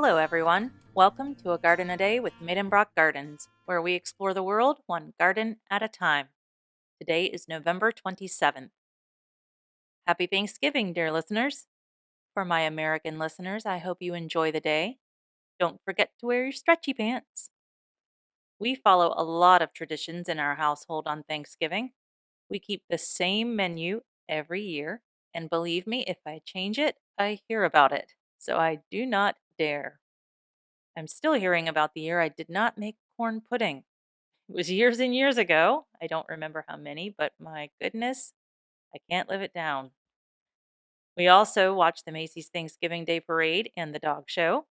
Hello, everyone. Welcome to A Garden a Day with Maidenbrock Gardens, where we explore the world one garden at a time. Today is November 27th. Happy Thanksgiving, dear listeners. For my American listeners, I hope you enjoy the day. Don't forget to wear your stretchy pants. We follow a lot of traditions in our household on Thanksgiving. We keep the same menu every year, and believe me, if I change it, I hear about it. So I do not dare. I'm still hearing about the year I did not make corn pudding. It was years and years ago. I don't remember how many, but my goodness, I can't live it down. We also watch the Macy's Thanksgiving Day Parade and the dog show.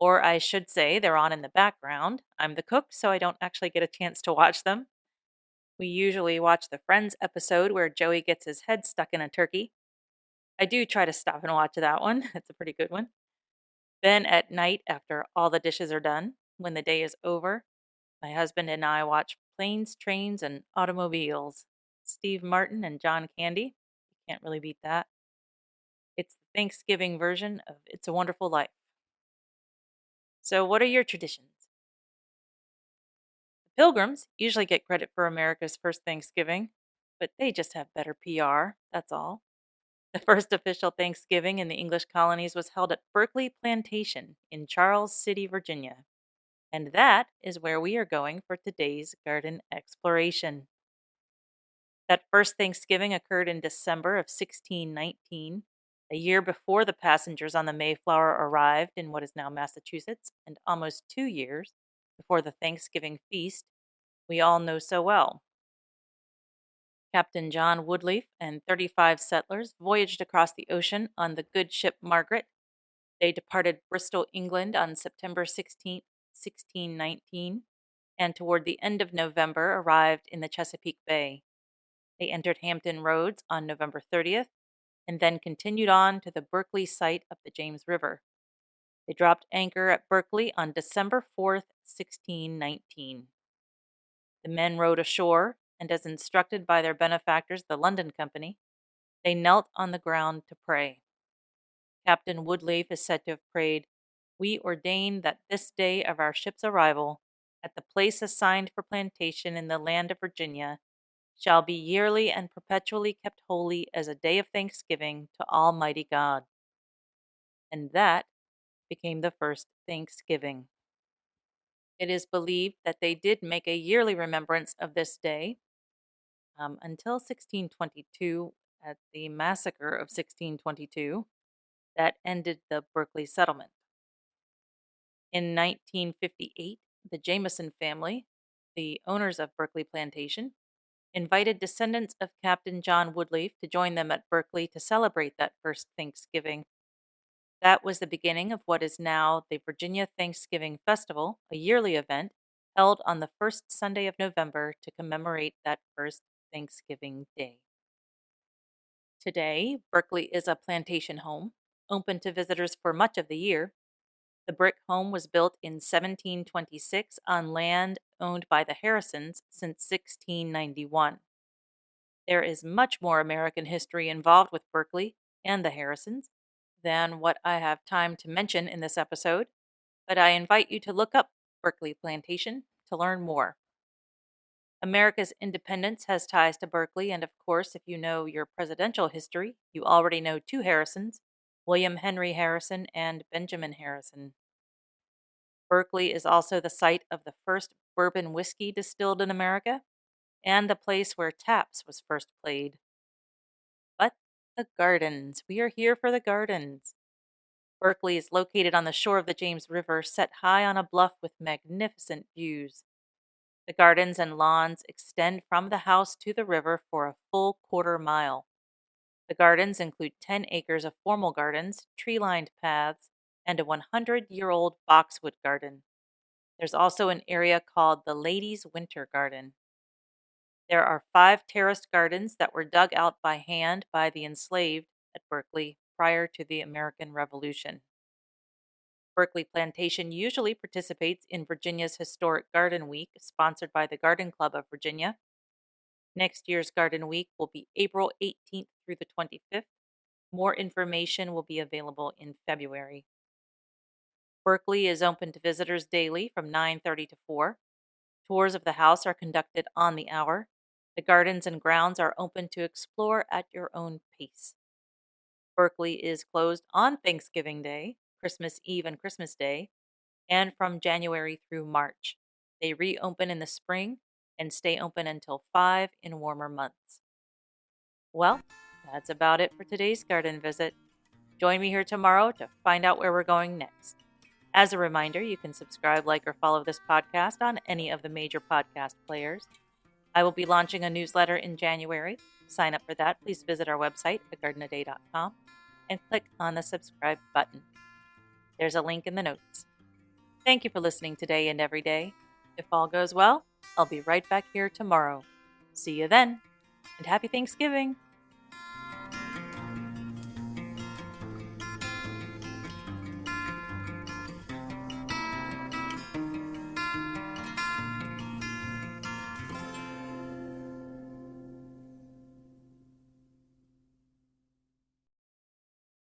Or I should say, they're on in the background. I'm the cook, so I don't actually get a chance to watch them. We usually watch the Friends episode where Joey gets his head stuck in a turkey. I do try to stop and watch that one. It's a pretty good one. Then at night, after all the dishes are done, when the day is over, my husband and I watch Planes, Trains, and Automobiles. Steve Martin and John Candy. You can't really beat that. It's the Thanksgiving version of It's a Wonderful Life. So, what are your traditions? The Pilgrims usually get credit for America's first Thanksgiving, but they just have better PR, that's all. The first official Thanksgiving in the English colonies was held at Berkeley Plantation in Charles City, Virginia. And that is where we are going for today's garden exploration. That first Thanksgiving occurred in December of 1619, a year before the passengers on the Mayflower arrived in what is now Massachusetts, and almost 2 years before the Thanksgiving feast we all know so well. Captain John Woodleaf and 35 settlers voyaged across the ocean on the good ship Margaret. They departed Bristol, England on September 16th, 1619, and toward the end of November arrived in the Chesapeake Bay. They entered Hampton Roads on November 30th and then continued on to the Berkeley site of the James River. They dropped anchor at Berkeley on December 4th, 1619. The men rowed ashore, and as instructed by their benefactors, the London Company, they knelt on the ground to pray. Captain Woodleaf is said to have prayed, "We ordain that this day of our ship's arrival, at the place assigned for plantation in the land of Virginia, shall be yearly and perpetually kept holy as a day of thanksgiving to Almighty God." And that became the first Thanksgiving. It is believed that they did make a yearly remembrance of this day until 1622, at the massacre of 1622 that ended the Berkeley settlement. In 1958, the Jameson family, the owners of Berkeley Plantation, invited descendants of Captain John Woodleaf to join them at Berkeley to celebrate that first Thanksgiving. That was the beginning of what is now the Virginia Thanksgiving Festival, a yearly event held on the first Sunday of November to commemorate that first Thanksgiving Day. Today, Berkeley is a plantation home, open to visitors for much of the year. The brick home was built in 1726 on land owned by the Harrisons since 1691. There is much more American history involved with Berkeley and the Harrisons than what I have time to mention in this episode, but I invite you to look up Berkeley Plantation to learn more. America's independence has ties to Berkeley, and of course, if you know your presidential history, you already know two Harrisons, William Henry Harrison and Benjamin Harrison. Berkeley is also the site of the first bourbon whiskey distilled in America, and the place where taps was first played. But the gardens. We are here for the gardens. Berkeley is located on the shore of the James River, set high on a bluff with magnificent views. The gardens and lawns extend from the house to the river for a full quarter-mile. The gardens include 10 acres of formal gardens, tree-lined paths, and a 100-year-old boxwood garden. There's also an area called the Ladies' Winter Garden. There are 5 terraced gardens that were dug out by hand by the enslaved at Berkeley prior to the American Revolution. Berkeley Plantation usually participates in Virginia's Historic Garden Week, sponsored by the Garden Club of Virginia. Next year's Garden Week will be April 18th through the 25th. More information will be available in February. Berkeley is open to visitors daily from 9:30 to 4. Tours of the house are conducted on the hour. The gardens and grounds are open to explore at your own pace. Berkeley is closed on Thanksgiving Day, Christmas Eve, and Christmas Day, and from January through March. They reopen in the spring and stay open until 5 in warmer months. Well, that's about it for today's garden visit. Join me here tomorrow to find out where we're going next. As a reminder, you can subscribe, like, or follow this podcast on any of the major podcast players. I will be launching a newsletter in January. To sign up for that, please visit our website at gardenaday.com and click on the subscribe button. There's a link in the notes. Thank you for listening today and every day. If all goes well, I'll be right back here tomorrow. See you then, and happy Thanksgiving!